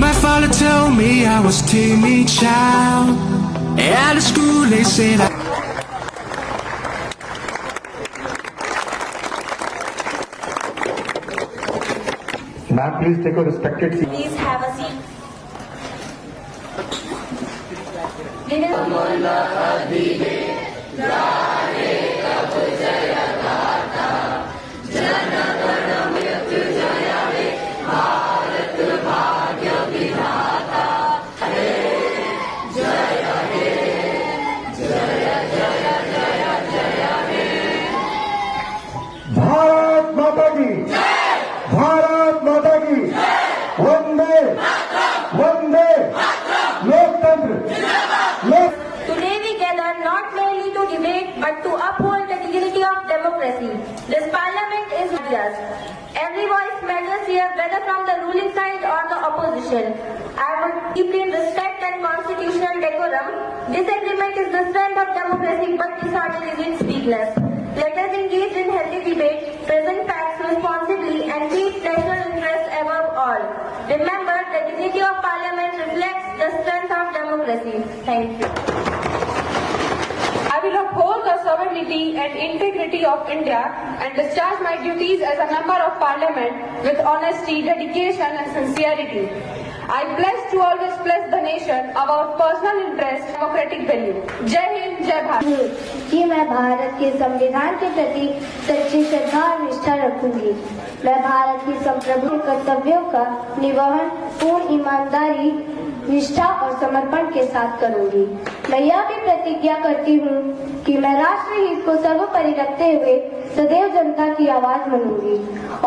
My father told me I was timid child. At school they said I Ma'am, please take a respected seat. Please have a seat. Bharat माता की भारत माता की वंदे वंदे लोकतंत्र लोक Today we gather not merely to debate but to uphold the dignity of democracy. This parliament is yours. Every voice matters here, whether from the ruling side or the opposition. I would deeply respect and constitutional decorum. Disagreement is the strength of democracy, but disorder is its weakness. Let us engage in healthy debate, present facts responsibly, and keep national interest above all. Remember, the dignity of parliament reflects the strength of democracy. Thank you. I will uphold the sovereignty and integrity of India and discharge my duties as a member of parliament with honesty, dedication and sincerity. I pledge to always place the nation above personal interest, democratic value. Jai Hind, Jai Bharat. कि मैं भारत के संविधान के प्रति सच्ची श्रद्धा और निष्ठा रखूंगी। मैं भारत की संप्रभु कर्तव्यों का निर्वहन पूर्ण ईमानदारी, निष्ठा और समर्पण के साथ करूंगी। मैं यह भी प्रतिज्ञा करती हूँ कि मैं राष्ट्र हित को सर्वोपरि रखते हुए सदैव जनता की आवाज बनूंगी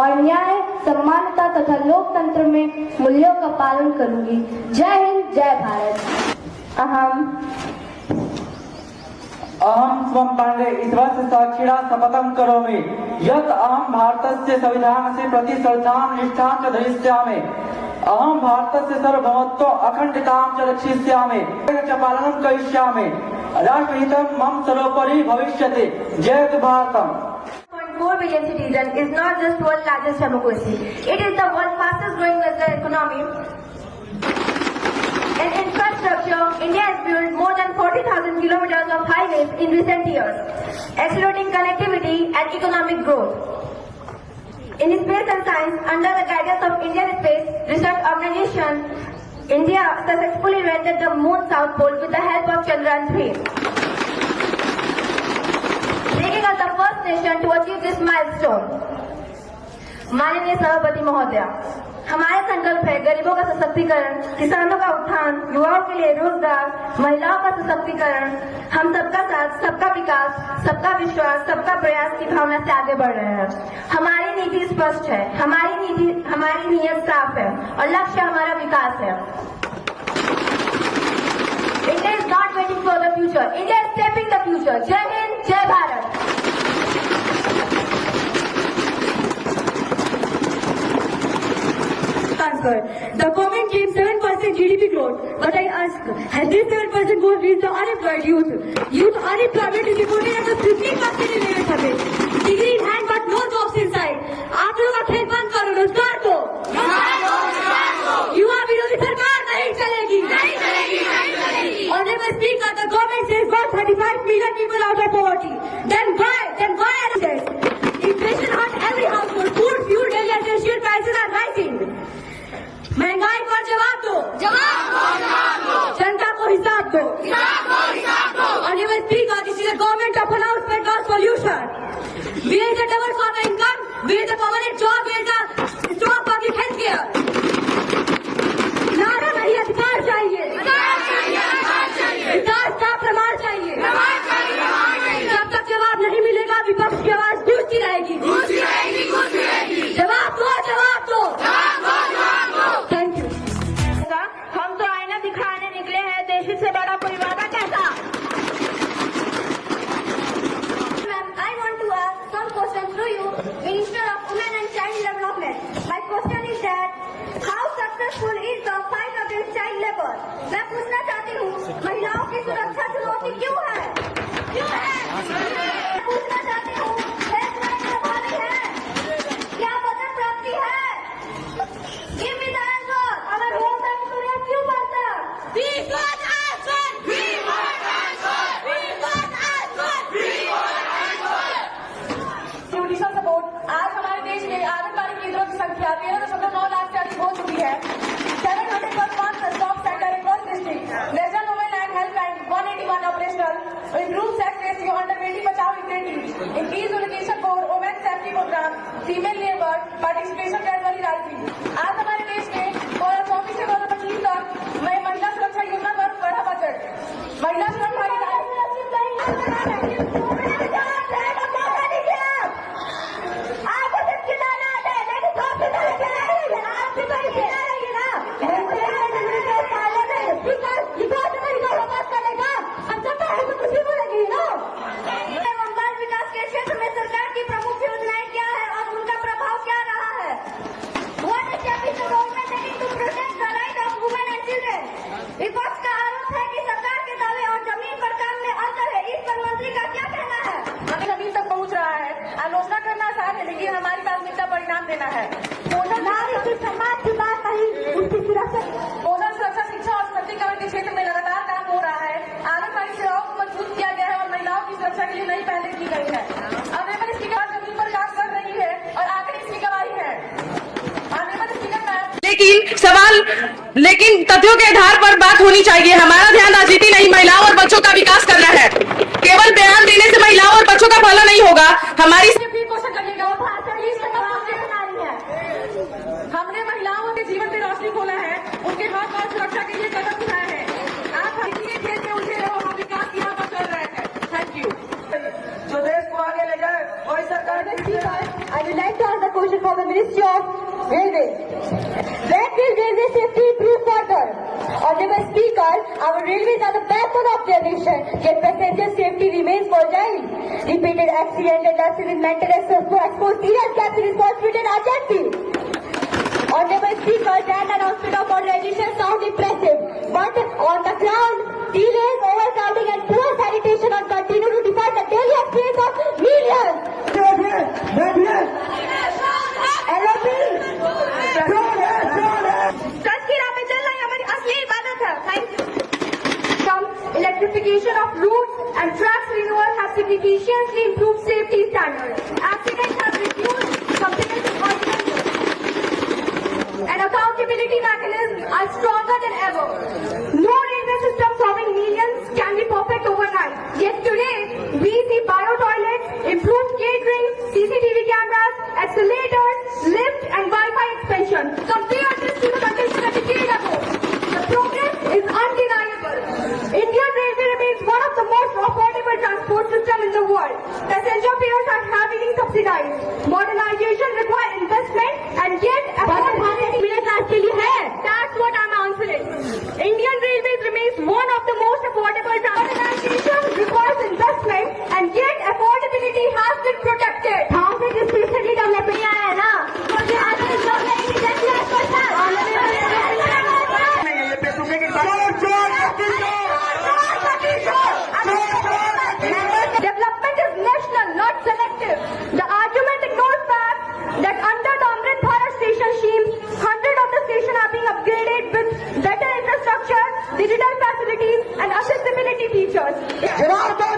और न्याय, समानता तथा लोकतंत्र में मूल्यों का पालन करूंगी। जय हिंद, जय भारत। अहम स्वं पांडे ईश्वर साक्षिणा शपथं करोमि यत् अहं भारतस्य संविधानस्य प्रति श्रद्धां निष्ठां च धरिष्यामि। अहं भारतस्य सार्वभौमत्व अखण्डतां च रक्षिष्यामि च पालनं करिष्यामि। राष्ट्रहितं मम सर्वोपरि भविष्यति। जय भारतम्। 4 billion citizens is not just world's largest democracy. It is the world's fastest growing economy. In infrastructure, India has built more than 40,000 kilometers of highways in recent years, accelerating connectivity and economic growth. In space and science, under the guidance of Indian Space Research Organization, India successfully rendered the moon south pole with the help of Chandrayaan 3. Making us the first nation to achieve this milestone. माननीय सभापति महोदया, हमारे संकल्प है गरीबों का सशक्तिकरण, किसानों का उत्थान, युवाओं के लिए रोजगार, महिलाओं का सशक्तिकरण। हम सबका साथ, सबका विकास, सबका विश्वास, सबका प्रयास की भावना से आगे बढ़ रहे हैं। हमारी नीति स्पष्ट है, हमारी नीयत साफ है और लक्ष्य हमारा विकास है। India is not waiting for the future. India is shaping the future. जय हिंद, जय Bharat. The government claims 7% GDP growth, but I ask, has this 7% growth reached the unemployed youth? Youth unemployment is reported at the 15% in limit of it. Degree in hand, but no jobs inside. आप लोगों का खेल बंद करो, रोजगार दो। युवा विरोधी सरकार नहीं चलेगी। Honorable Speaker, the government says got 35 million people out of poverty. Then why are they? Inflation hurt every household. Food, fuel, daily essential prices are rising. महंगाई पर जवाब दो। जनता को हिसाब दो। Honorable Speaker, this is a government of announcement, not solution. Where is the double for the income? Where is the permanent job? Where is the strong public health care? नारा नहीं, अधिकार चाहिए। विकास का प्रमाण चाहिए। जब तक जवाब नहीं मिलेगा, विपक्ष की आवाज गूंजती रहेगी। जवाब दो। Thank you. हम तो आईना दिखाने निकले हैं, देश से बड़ा कोई वादा कैसा? I want to ask some questions to you, Minister of Women and Child Development. My question is that how successful is the fight against child labor? मैं पूछना चाहती हूँ, महिलाओं की सुरक्षा चुनौती क्यों है? मैं पूछना चाहती हूँ, देश में प्रभावी है? क्या पदक प्राप्ति है? Give me the answer. Our whole time लेकिन तथ्यों के आधार पर बात होनी चाहिए। हमारा ध्यान राजनीति नहीं, महिलाओं और बच्चों का विकास करना है। केवल बयान देने से महिलाओं और बच्चों का भला नहीं होगा। हमारी हमने महिलाओं के जीवन में रोशनी खोला है, उनके हक और सुरक्षा के लिए कदम उठाए हैं। आप हमारे खेल में उठे हो, हम विकास की राह पर चल रहे हैं। Thank you. जो देश को आगे ले जाए वही सरकार। I would like to ask the question for the Ministry of Railways. When will railway safety improve further? Honorable Speaker, our railways are the backbone of the nation, yet passenger safety remains fragile. Repeated accidents and deaths in mental exposed serious gaps in responsibility and urgency. Honorable Speaker, that announcement of modernization sounds impressive, but on the ground, delays, overcrowding and poor sanitation are continue to define the daily experience of millions. सच की राह पे चलना ही हमारी असली इबादत है। Thank you. Some electrification of routes and tracks renewal have significantly improved safety standards. Accidents have reduced compared to earlier. And accountability mechanisms are stronger than ever. No railway system serving millions can be perfect overnight. Yet today, we see bio-toilets, improved catering, CCTV cameras, accelerators, lift and Wi-Fi expansion. Compare this to the condition a decade ago. The progress is undeniable. Indian Railway remains one of the most affordable transport systems in the world. Passenger fares are heavily subsidized. Modernization requires investment and yet middle class के लिए है. That's what I'm answering. Indian Railways remains one of the most affordable transport. Modernization requires investment and yet affordability has been protected. हाँ से specially development आया है ना, Development is national, not selective. The argument ignores fact that under the Amrit Bharat station scheme, 100 of the stations are being upgraded with better infrastructure, digital facilities and accessibility features. जवाब दो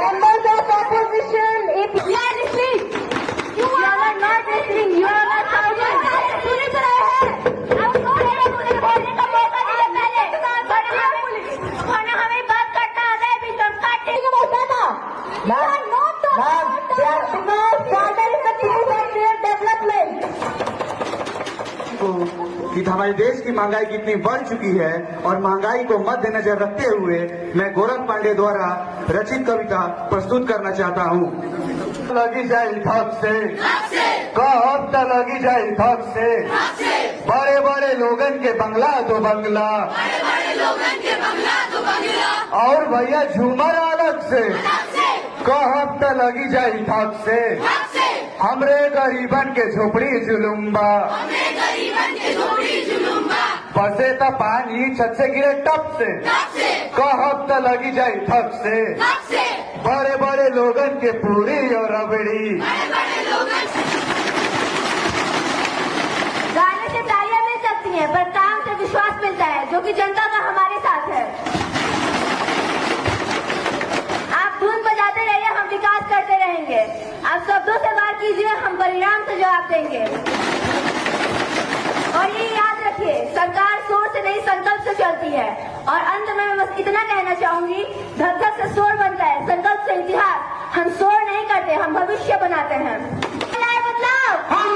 members of opposition, if you are listening, you are not listening, you are not shouting. सुन रहे हैं, अब बोलने का मौका दिया पहले, वरना हमें बात करना आता है भी तुम काटे के बोलता था। कि हमारे देश की महंगाई कितनी बढ़ चुकी है और महंगाई को मद्देनजर रखते हुए मैं गोरख पांडे द्वारा रचित कविता प्रस्तुत करना चाहता हूँ। लगी जाए थक से कब तक लगी जाए थक से बड़े बड़े लोगन के बंगला तो बंगला और भैया झूमर अलग से कब तक लगी जाए थक से हमरे गरीबन के झोपड़ी जुलुम्बा बसे त पानी छत से गिरे टप से कब तक लगी जाए थक से बड़े बड़े लोगन के पूरी और रबड़ी। गाने से तालियां मिल सकती हैं, पर काम से विश्वास मिलता है, जो कि जनता का हमारे साथ है। आप धुन बजाते रहिए, हम विकास करते रहेंगे। आप शब्दों से वार कीजिए, हम परिणाम से जवाब देंगे। और ये याद रखिए, सरकार शोर से नहीं संकल्प से चलती है। और अंत में मैं बस इतना कहना चाहूंगी, धक धक से शोर बनता है, संकल्प से इतिहास। हम शोर नहीं करते, हम भविष्य बनाते हैं। हम